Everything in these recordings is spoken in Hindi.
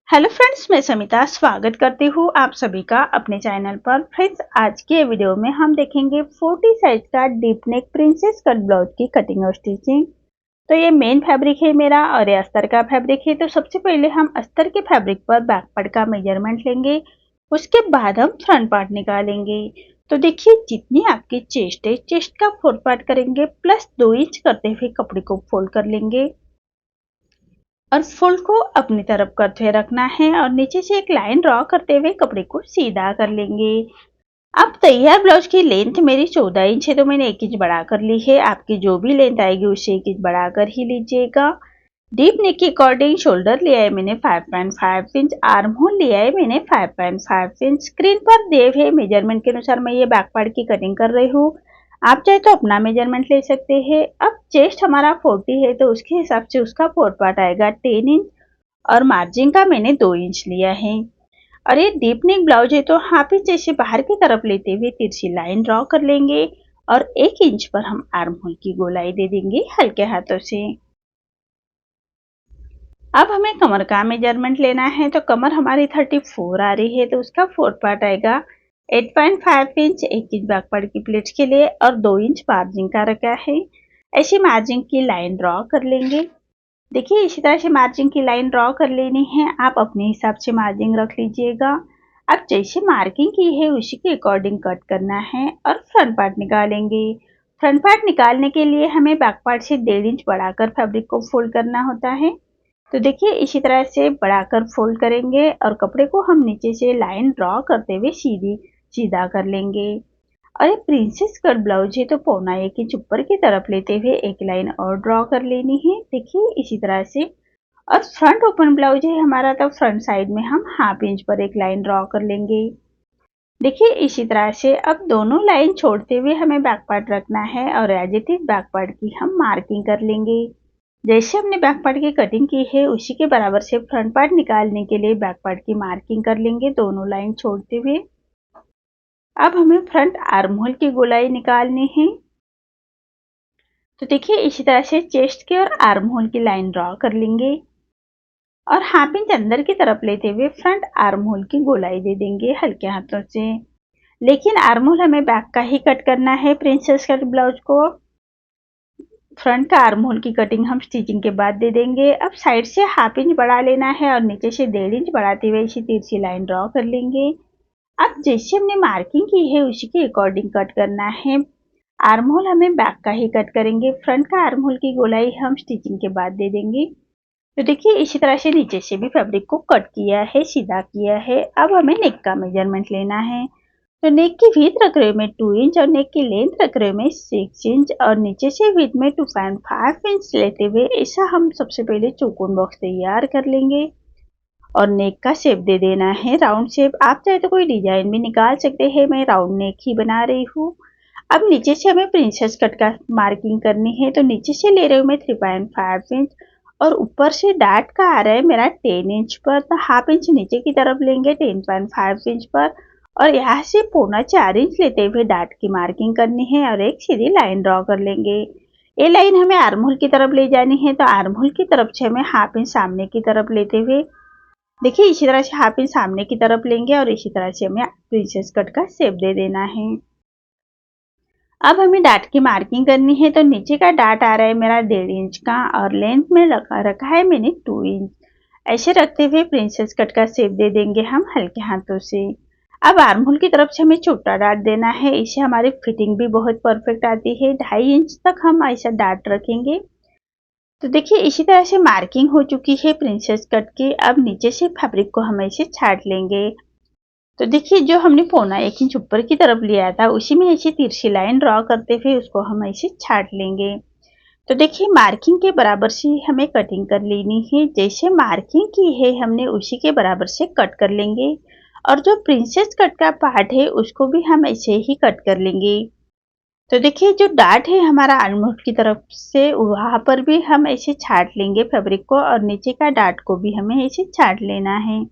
हेलो फ्रेंड्स, मैं समिता स्वागत करती हूँ आप सभी का अपने चैनल पर। फ्रेंड्स, आज के वीडियो में हम देखेंगे 40 साइज का deep neck princess cut blouse की कटिंग और स्टिचिंग। तो ये मेन फैब्रिक है मेरा और ये अस्तर का फैब्रिक है। तो सबसे पहले हम अस्तर के फैब्रिक पर बैक पार्ट का मेजरमेंट लेंगे, उसके बाद हम फ्रंट पार्ट निकालेंगे। तो देखिए, जितनी आपकी चेस्ट है, चेस्ट का 4 पार्ट करेंगे प्लस 2 इंच करते हुए कपड़े को फोल्ड कर लेंगे और फोल्ड को अपनी तरफ करते हुए रखना है और नीचे से एक लाइन ड्रॉ करते हुए कपड़े को सीधा कर लेंगे। अब तैयार ब्लाउज की लेंथ मेरी 14 इंच है, तो मैंने 1 इंच बढ़ा कर ली है। आपकी जो भी लेंथ आएगी उससे 1 इंच बढ़ा कर ही लीजिएगा। डीप नेक के अकॉर्डिंग शोल्डर लिया है मैंने 5.5 इंच, आर्म होल लिया है मैंने 5.5 इंच। स्क्रीन पर दिए हुए मेजरमेंट के अनुसार मैं ये बैक पार्ट की कटिंग कर रही हूँ। आप चाहे तो अपना मेजरमेंट ले सकते हैं। अब चेस्ट हमारा 40 है, तो उसके हिसाब से उसका 4 पार्ट आएगा 10 इंच और मार्जिन का मैंने 2 इंच लिया है। और ये डीप नेक ब्लाउज है, तो हाफ इंच ऐसे बाहर की तरफ लेते हुए तिरछी लाइन ड्रॉ कर लेंगे और 1 इंच पर हम आर्म होल की गोलाई दे देंगे हल्के हाथों से। अब हमें कमर का मेजरमेंट लेना है। तो कमर हमारी 34 आ रही है, तो उसका 4 पार्ट आएगा 8.5 इंच, 1 इंच बैक पार्ट की प्लेट्स के लिए और 2 इंच मार्जिन का रखा है। ऐसी मार्जिन की लाइन ड्रॉ कर लेंगे। देखिए, इसी तरह से मार्जिन की लाइन ड्रॉ कर लेनी है। आप अपने हिसाब से मार्जिन रख लीजिएगा। अब जैसे मार्किंग की है उसी के अकॉर्डिंग कट करना है और फ्रंट पार्ट निकालेंगे। फ्रंट पार्ट निकालने के लिए हमें बैक पार्ट से 1.5 इंच बढ़ाकर फैब्रिक को फोल्ड करना होता है। तो देखिए, इसी तरह से बढ़ाकर फोल्ड करेंगे और कपड़े को हम नीचे से लाइन ड्रॉ करते हुए सीधा कर लेंगे। और ये प्रिंसेस कट ब्लाउज है, तो 1.25 इंच ऊपर की तरफ लेते हुए एक लाइन और ड्रॉ कर लेनी है। देखिए, इसी तरह से। और फ्रंट ओपन ब्लाउज है हमारा, तो फ्रंट साइड में हम हाफ इंच पर एक लाइन ड्रॉ कर लेंगे। देखिए, इसी तरह से अब दोनों लाइन छोड़ते हुए हमें बैक पार्ट रखना है और as it is back part की हम मार्किंग कर लेंगे। जैसे हमने बैक पार्ट की कटिंग की है उसी के बराबर से फ्रंट पार्ट निकालने के लिए बैक पार्ट की मार्किंग कर लेंगे दोनों लाइन छोड़ते हुए। अब हमें फ्रंट आर्म होल की गोलाई निकालनी है। तो देखिए, इसी तरह से चेस्ट के और आर्म होल की लाइन ड्रॉ कर लेंगे और हाफ इंच अंदर की तरफ लेते हुए फ्रंट आर्म होल की गोलाई दे देंगे हल्के हाथों से। लेकिन आर्म होल हमें बैक का ही कट करना है प्रिंसेस कट ब्लाउज को। फ्रंट का आर्म होल की कटिंग हम स्टिचिंग के बाद दे देंगे। अब साइड से हाफ इंच बढ़ा लेना है और नीचे से 1.5 इंच बढ़ाते हुए इसी तिरछी लाइन ड्रॉ कर लेंगे। अब जैसे हमने मार्किंग की है उसी के अकॉर्डिंग कट करना है। आर्म होल हमें बैक का ही कट करेंगे। फ्रंट का आर्म होल की गोलाई हम स्टिचिंग के बाद दे देंगे। तो देखिए, इसी तरह से नीचे से भी फैब्रिक को कट किया है, सीधा किया है। अब हमें नेक का मेजरमेंट लेना है। तो नेक की विड्थ रख रहे हो मैं 2 इंच और नेक की लेंथ रख रहे हो मैं 6 इंच और नीचे से विड्थ में 2.5 इंच लेते हुए ऐसा हम सबसे पहले चौकोन बॉक्स तैयार कर लेंगे और नेक का शेप दे देना है राउंड शेप। आप चाहे तो कोई डिजाइन भी निकाल सकते हैं, मैं राउंड नेक ही बना रही हूँ। अब नीचे से हमें प्रिंसेस कट का मार्किंग करनी है। तो नीचे से ले रही हूँ मैं 3.5 इंच और ऊपर से डार्ट का आ रहा है मेरा 10 इंच पर। तो हाफ इंच नीचे की तरफ लेंगे 10.5 इंच पर और यहाँ से 3.25 इंच लेते हुए डार्ट की मार्किंग करनी है और एक सीधी लाइन ड्रॉ कर लेंगे। ये लाइन हमें आर्म होल की तरफ ले जानी है, तो आर्म होल की तरफ से हमें हाफ इंच सामने की तरफ लेते हुए देखिए, इसी तरह से हाफ इंच सामने की तरफ लेंगे और इसी तरह से हमें प्रिंसेस कट का शेप दे देना है। अब हमें डार्ट की मार्किंग करनी है। तो नीचे का डार्ट आ रहा है मेरा 1.5 इंच का और लेंथ में रखा है मैंने 2 इंच। ऐसे रखते हुए प्रिंसेस कट का शेप दे देंगे हम हल्के हाथों से। अब आर्म होल की तरफ से हमें छोटा डार्ट देना है, इससे हमारी फिटिंग भी बहुत परफेक्ट आती है। 2.5 इंच तक हम ऐसा डार्ट रखेंगे। तो देखिए, इसी तरह से मार्किंग हो चुकी है प्रिंसेस कट की। अब नीचे से फैब्रिक को हम ऐसे छाट लेंगे। तो देखिए, जो हमने 1.25 इंच ऊपर की तरफ लिया था उसी में ऐसे तिरछी लाइन ड्रॉ करते हुए उसको हम ऐसे छाट लेंगे। तो देखिए, मार्किंग के बराबर से हमें कटिंग कर लेनी है। जैसे मार्किंग की है हमने उसी के बराबर से कट कर लेंगे और जो प्रिंसेस कट का पार्ट है उसको भी हम ऐसे ही कट कर लेंगे। तो देखिए, जो डार्ट है हमारा आर्म होल की तरफ से वहां पर भी हम ऐसे छाट लेंगे फैब्रिक को और नीचे का डार्ट को भी हमें ऐसे छाट लेना है।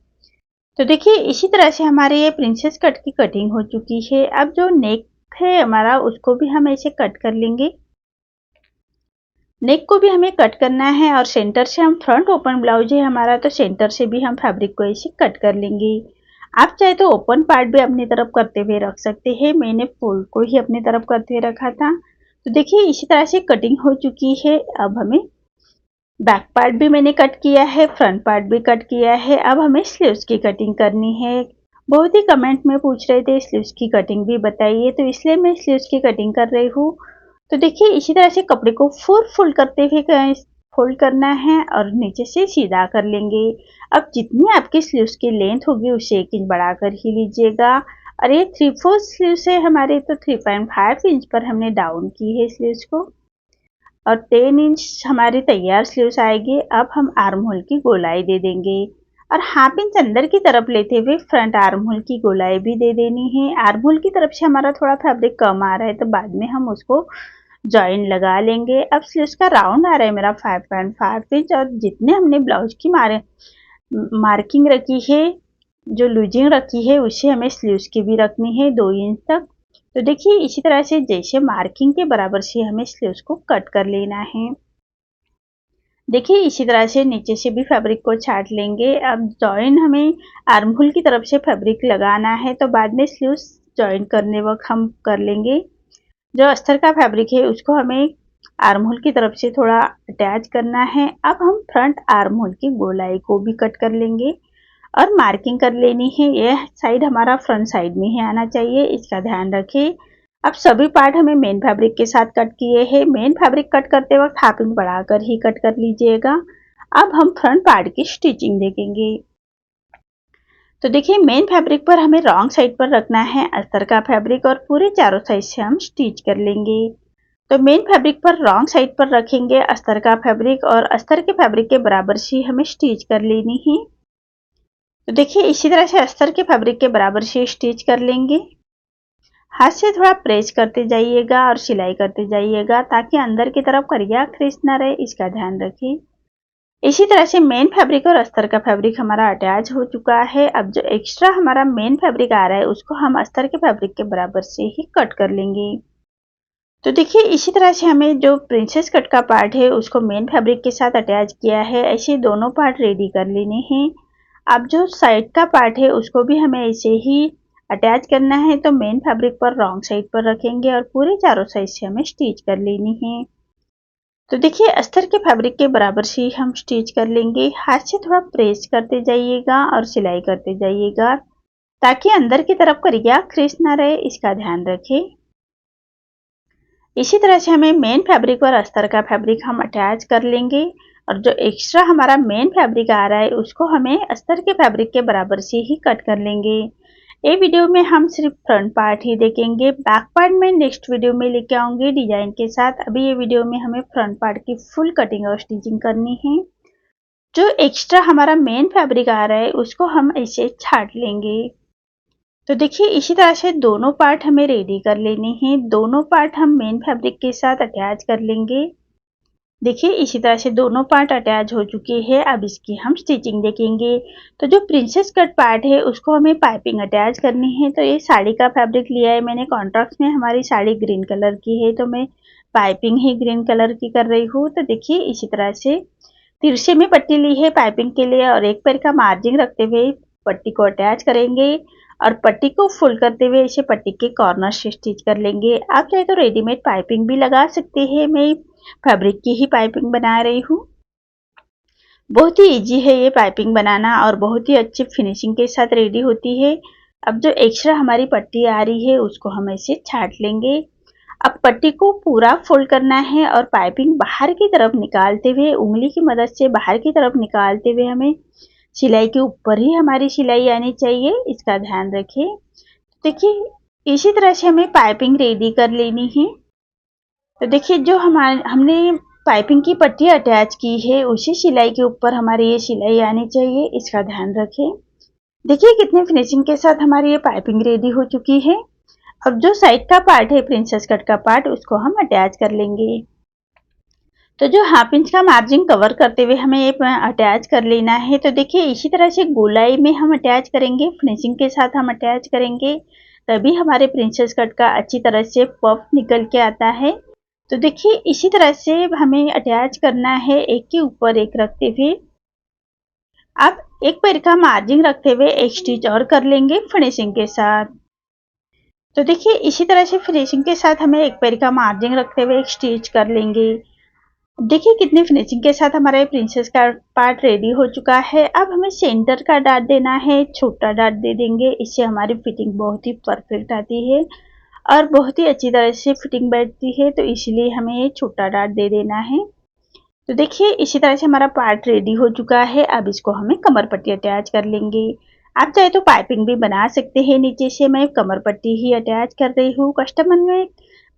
तो देखिए, इसी तरह से हमारे ये प्रिंसेस कट की कटिंग हो चुकी है। अब जो नेक है हमारा उसको भी हम ऐसे कट कर लेंगे। नेक को भी हमें कट करना है और सेंटर से हम फ्रंट ओपन ब्लाउज है हमारा, तो सेंटर से भी हम फैब्रिक को ऐसे कट कर लेंगे। आप चाहे तो ओपन पार्ट भी अपनी तरफ करते हुए रख सकते हैं, मैंने फोल्ड को ही अपनी तरफ करते हुए रखा था। तो देखिए इसी तरह से कटिंग हो चुकी है। अब हमें बैक पार्ट भी मैंने कट किया है, फ्रंट पार्ट भी कट किया है। अब हमें स्लीव्स की कटिंग करनी है। बहुत ही कमेंट में पूछ रहे थे स्लीव्स की कटिंग भी बताइए, तो इसलिए मैं स्लीव्स की कटिंग कर रही हूँ। तो देखिए इसी तरह से कपड़े को फोल्ड करते हुए फोल्ड करना है और नीचे से सीधा कर लेंगे। अब जितनी आपकी स्लीव्स की लेंथ होगी उससे 1 इंच बढ़ाकर ही लीजिएगा। और ये 3/4 स्लीव्स है हमारे, तो 3.5 इंच पर हमने डाउन की है स्लीव्स को और 10 इंच हमारी तैयार स्लीव्स आएगी। अब हम आर्म होल की गोलाई दे देंगे और हाफ इंच अंदर की तरफ लेते हुए फ्रंट आर्म होल की गोलाई भी दे देनी है। आर्म होल की तरफ से हमारा थोड़ा फैब्रिक कम आ रहा है तो बाद में हम उसको जॉइन लगा लेंगे। अब स्लीव्स का राउंड आ रहा है मेरा 5.5 इंच और जितने हमने ब्लाउज की मार्किंग रखी है, जो लूजिंग रखी है उसे हमें स्लीव्स की भी रखनी है 2 इंच तक। तो देखिए इसी तरह से जैसे मार्किंग के बराबर से हमें स्लीव्स को कट कर लेना है। देखिए इसी तरह से नीचे से भी फैब्रिक को छाट लेंगे। अब जॉइन हमें आर्म होल की तरफ से फैब्रिक लगाना है, तो बाद में स्लीव्स जॉइन करने वक्त हम कर लेंगे। जो अस्तर का फैब्रिक है उसको हमें आर्म होल की तरफ से थोड़ा अटैच करना है। अब हम फ्रंट आर्म होल की गोलाई को भी कट कर लेंगे और मार्किंग कर लेनी है। यह साइड हमारा फ्रंट साइड में ही आना चाहिए, इसका ध्यान रखें। अब सभी पार्ट हमें मेन फैब्रिक के साथ कट किए हैं। मेन फैब्रिक कट करते वक्त हाफ इंच बढ़ाकर ही कट कर लीजिएगा। अब हम फ्रंट पार्ट की स्टिचिंग देखेंगे। तो देखिए मेन फैब्रिक पर हमें रॉन्ग साइड पर रखना है अस्तर का फैब्रिक और पूरे चारों साइड से हम स्टिच कर लेंगे। तो मेन फैब्रिक पर रॉन्ग साइड पर रखेंगे अस्तर का फैब्रिक और अस्तर के फैब्रिक के बराबर से हमें स्टिच कर लेनी है। तो देखिए इसी तरह से अस्तर के फैब्रिक के बराबर से स्टिच कर लेंगे। हाथ से थोड़ा प्रेस करते जाइएगा और सिलाई करते जाइएगा ताकि अंदर की तरफ करिया crease ना रहे, इसका ध्यान रखिए। इसी तरह से मेन फैब्रिक और अस्तर का फैब्रिक हमारा अटैच हो चुका है। अब जो एक्स्ट्रा हमारा मेन फैब्रिक आ रहा है उसको हम अस्तर के फैब्रिक के बराबर से ही कट कर लेंगे। तो देखिए इसी तरह से हमें जो प्रिंसेस कट का पार्ट है उसको मेन फैब्रिक के साथ अटैच किया है, ऐसे दोनों पार्ट रेडी कर लेने हैं। अब जो साइड का पार्ट है उसको भी हमें ऐसे ही अटैच करना है, तो मेन फैब्रिक पर रॉन्ग साइड पर रखेंगे और पूरे चारों साइड से हमें स्टिच कर लेनी है। तो देखिए अस्तर के फैब्रिक के बराबर से ही हम स्टिच कर लेंगे। हाथ से थोड़ा प्रेस करते जाइएगा और सिलाई करते जाइएगा ताकि अंदर की तरफ करिया crease ना रहे, इसका ध्यान रखें। इसी तरह से हमें मेन फैब्रिक और अस्तर का फैब्रिक हम अटैच कर लेंगे और जो एक्स्ट्रा हमारा मेन फैब्रिक आ रहा है उसको हमें अस्तर के फैब्रिक के बराबर से ही कट कर लेंगे। ये वीडियो में हम सिर्फ फ्रंट पार्ट ही देखेंगे, बैक पार्ट में नेक्स्ट वीडियो में लेके आऊंगी डिजाइन के साथ। अभी ये वीडियो में हमें फ्रंट पार्ट की फुल कटिंग और स्टिचिंग करनी है। जो एक्स्ट्रा हमारा मेन फैब्रिक आ रहा है उसको हम ऐसे छाट लेंगे। तो देखिए इसी तरह से दोनों पार्ट हमें रेडी कर लेने हैं। दोनों पार्ट हम मेन फैब्रिक के साथ अटैच कर लेंगे। देखिए इसी तरह से दोनों पार्ट अटैच हो चुके हैं। अब इसकी हम स्टिचिंग देखेंगे। तो जो प्रिंसेस कट पार्ट है उसको हमें पाइपिंग अटैच करनी है। तो ये साड़ी का फैब्रिक लिया है मैंने, कॉन्ट्रास्ट में हमारी साड़ी ग्रीन कलर की है तो मैं पाइपिंग ही ग्रीन कलर की कर रही हूँ। तो देखिए इसी तरह से तिरछे में पट्टी ली है पाइपिंग के लिए और एक पैर का मार्जिन रखते हुए पट्टी को अटैच करेंगे और पट्टी को फुल करते हुए इसे पट्टी के कॉर्नर से स्टिच कर लेंगे। आप चाहे तो रेडीमेड पाइपिंग भी लगा सकते हैं, मैं फैब्रिक की ही पाइपिंग बना रही हूँ। बहुत ही इजी है ये पाइपिंग बनाना और बहुत ही अच्छी फिनिशिंग के साथ रेडी होती है। अब जो एक्स्ट्रा हमारी पट्टी आ रही है उसको हम ऐसे छाट लेंगे। अब पट्टी को पूरा फोल्ड करना है और पाइपिंग बाहर की तरफ निकालते हुए उंगली की मदद से बाहर की तरफ निकालते हुए हमें सिलाई के ऊपर ही हमारी सिलाई आनी चाहिए, इसका ध्यान रखें। देखिए इसी तरह से हमें पाइपिंग रेडी कर लेनी है। तो देखिए जो हमने पाइपिंग की पट्टी अटैच की है उसी सिलाई के ऊपर हमारी ये सिलाई आनी चाहिए, इसका ध्यान रखें। देखिए कितने फिनिशिंग के साथ हमारी ये पाइपिंग रेडी हो चुकी है। अब जो साइड का पार्ट है प्रिंसेस कट का पार्ट उसको हम अटैच कर लेंगे। तो जो हाफ इंच का मार्जिन कवर करते हुए हमें ये अटैच कर लेना है। तो देखिए इसी तरह से गोलाई में हम अटैच करेंगे, फिनिशिंग के साथ हम अटैच करेंगे, तभी हमारे प्रिंसेस कट का अच्छी तरह से पफ निकल के आता है। तो देखिए इसी तरह से हमें अटैच करना है एक के ऊपर एक रखते हुए। अब एक पैर का मार्जिन रखते हुए एक स्टिच और कर लेंगे फिनिशिंग के साथ। तो देखिए इसी तरह से फिनिशिंग के साथ हमें एक पैर का मार्जिन रखते हुए एक स्टिच कर लेंगे। देखिए कितनी फिनिशिंग के साथ हमारा ये प्रिंसेस का पार्ट रेडी हो चुका है। अब हमें सेंटर का डार्ट देना है, छोटा डार्ट दे देंगे, इससे हमारी फिटिंग बहुत ही परफेक्ट आती है और बहुत ही अच्छी तरह से फिटिंग बैठती है, तो इसलिए हमें ये छोटा डार्ट दे देना है। तो देखिए इसी तरह से हमारा पार्ट रेडी हो चुका है। अब इसको हमें कमर पट्टी अटैच कर लेंगे। आप चाहे तो पाइपिंग भी बना सकते हैं, नीचे से मैं कमर पट्टी ही अटैच कर रही हूँ। कस्टमर ने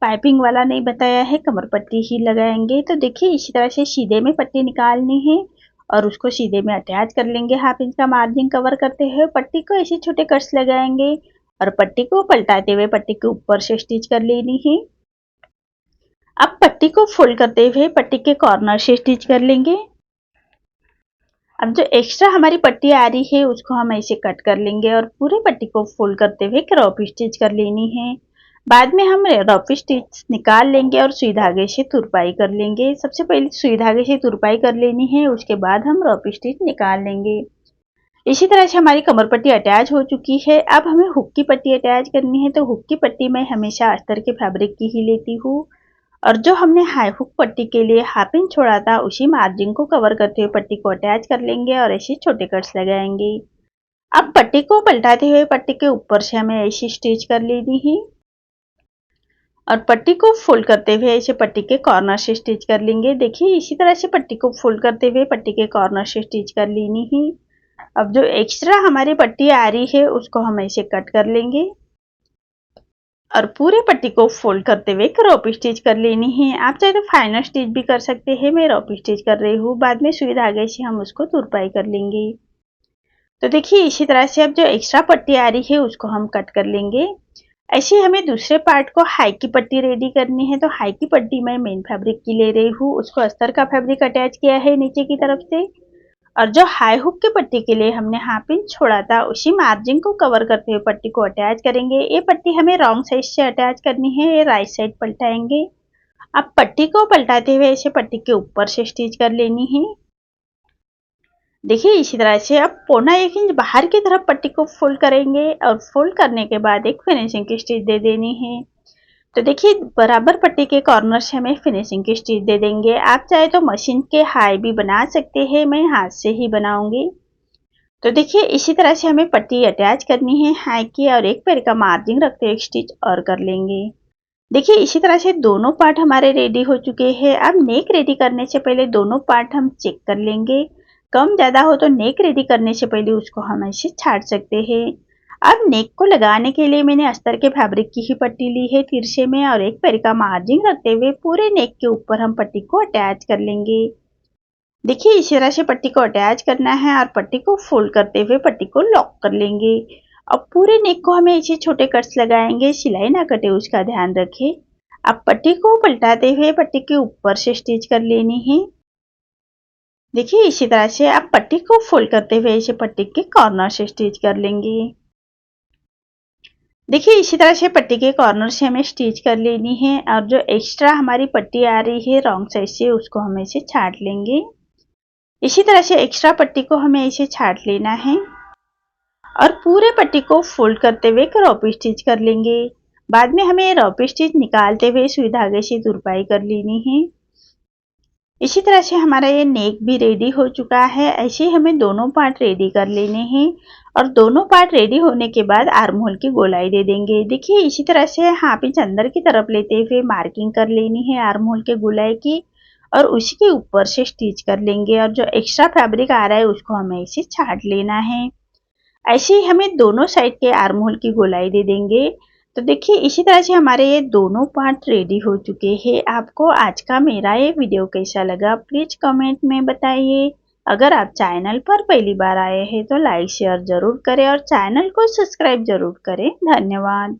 पाइपिंग वाला नहीं बताया है, कमर पट्टी ही लगाएंगे। तो देखिए इसी तरह से सीधे में पट्टी निकालनी है और उसको सीधे में अटैच कर लेंगे। हाफ इंच का मार्जिन कवर करते हुए पट्टी को ऐसे छोटे कट्स लगाएंगे और पट्टी को पलटाते हुए पट्टी के ऊपर से स्टिच कर लेनी है। अब पट्टी को फोल्ड करते हुए पट्टी के कॉर्नर से स्टिच कर लेंगे। अब जो एक्स्ट्रा हमारी पट्टी आ रही है उसको हम ऐसे कट कर लेंगे और पूरी पट्टी को फोल्ड करते हुए रफ स्टिच कर लेनी है। बाद में हम रफ स्टिच निकाल लेंगे और सुई धागे से तुरपाई कर लेंगे। सबसे पहले सुई धागे से तुरपाई कर लेनी है, उसके बाद हम रफ स्टिच निकाल लेंगे। इसी तरह से हमारी कमर पट्टी अटैच हो चुकी है। अब हमें हुक की पट्टी अटैच करनी है, तो हुक की पट्टी मैं हमेशा अस्तर के फैब्रिक की ही लेती हूँ और जो हमने हाई हुक पट्टी के लिए हाफ इंच छोड़ा था उसी मार्जिन को कवर करते हुए पट्टी को अटैच कर लेंगे और ऐसे छोटे कट्स लगाएंगे। अब पट्टी को पलटाते हुए पट्टी के ऊपर से हमें ऐसी स्टिच कर लेनी है और पट्टी को फोल्ड करते हुए ऐसे पट्टी के कॉर्नर से स्टिच कर लेंगे। देखिए इसी तरह से पट्टी को फोल्ड करते हुए पट्टी के कॉर्नर से स्टिच कर लेनी है। अब जो एक्स्ट्रा हमारी पट्टी आ रही है उसको हम ऐसे कट कर लेंगे और पूरे पट्टी को फोल्ड करते हुए रॉप स्टिच कर लेनी है। आप चाहे तो फाइनल स्टिच भी कर सकते हैं, मैं रॉप स्टिच कर रही हूँ। बाद में सुई धागे से हम उसको तुरपाई कर लेंगे। तो देखिए इसी तरह से अब जो एक्स्ट्रा पट्टी आ रही है उसको हम कट कर लेंगे। ऐसे ही हमें दूसरे पार्ट को हाई की पट्टी रेडी करनी है, तो हाई की पट्टी मैं मेन फैब्रिक की ले रही हूँ। उसको अस्तर का फैब्रिक अटैच किया है नीचे की तरफ से और जो हाई हुक की पट्टी के लिए हमने हाफ इंच छोड़ा था उसी मार्जिन को कवर करते हुए पट्टी को अटैच करेंगे। ये पट्टी हमें रॉन्ग साइड से अटैच करनी है, ये राइट साइड पलटाएंगे। अब पट्टी को पलटाते हुए ऐसे पट्टी के ऊपर से स्टिच कर लेनी है। देखिए इसी तरह से अब 1.25 इंच बाहर की तरफ पट्टी को फोल्ड करेंगे और फोल्ड करने के बाद एक फिनिशिंग की स्टिच दे देनी है। तो देखिए बराबर पट्टी के कॉर्नर से हमें फिनिशिंग की स्टिच दे देंगे। आप चाहे तो मशीन के हाई भी बना सकते हैं, मैं हाथ से ही बनाऊंगी। तो देखिए इसी तरह से हमें पट्टी अटैच करनी है हाई की और एक पैर का मार्जिन रखते हुए एक स्टिच और कर लेंगे। देखिए इसी तरह से दोनों पार्ट हमारे रेडी हो चुके हैं। अब नेक रेडी करने से पहले दोनों पार्ट हम चेक कर लेंगे। कम ज़्यादा हो तो नेक रेडी करने से पहले उसको हम ऐसे छाट सकते हैं। अब नेक को लगाने के लिए मैंने अस्तर के फैब्रिक की ही पट्टी ली है तिरछे में और एक पैर का मार्जिन रखते हुए पूरे नेक के ऊपर हम पट्टी को अटैच कर लेंगे। देखिए इस तरह से पट्टी को अटैच करना है और पट्टी को फोल्ड करते हुए पट्टी को लॉक कर लेंगे। अब पूरे नेक को हमें ऐसे छोटे कट्स लगाएंगे, सिलाई ना कटे उसका ध्यान रखें। अब पट्टी को पलटाते हुए पट्टी के ऊपर से स्टिच कर लेनी है। देखिए इसी तरह से आप पट्टी को फोल्ड करते हुए इसे पट्टी के कॉर्नर से स्टिच कर लेंगे। देखिए इसी तरह से पट्टी के कॉर्नर से हमें स्टिच कर लेनी है और जो एक्स्ट्रा हमारी पट्टी आ रही है रॉन्ग साइड से उसको हम ऐसे छाट लेंगे। इसी तरह से एक्स्ट्रा पट्टी को हमें ऐसे छाट लेना है और पूरे पट्टी को फोल्ड करते हुए रॉप स्टिच कर लेंगे। बाद में हमें रॉप स्टिच निकालते हुए सुई धागे से तुरपाई कर लेनी है। इसी तरह से हमारा ये नेक भी रेडी हो चुका है। ऐसे ही हमें दोनों पार्ट रेडी कर लेने हैं और दोनों पार्ट रेडी होने के बाद आर्म होल की गोलाई दे देंगे। देखिए इसी तरह से हाफ इंच अंदर की तरफ लेते हुए मार्किंग कर लेनी है आर्म होल के गोलाई की और उसी के ऊपर से स्टिच कर लेंगे और जो एक्स्ट्रा फैब्रिक आ रहा है उसको हमें इसे छाट लेना है। ऐसे ही हमें दोनों साइड के आर्म होल की गोलाई दे देंगे। तो देखिए इसी तरह से हमारे ये दोनों पार्ट रेडी हो चुके हैं। आपको आज का मेरा ये वीडियो कैसा लगा प्लीज कमेंट में बताइए। अगर आप चैनल पर पहली बार आए हैं तो लाइक शेयर जरूर करें और चैनल को सब्सक्राइब जरूर करें। धन्यवाद।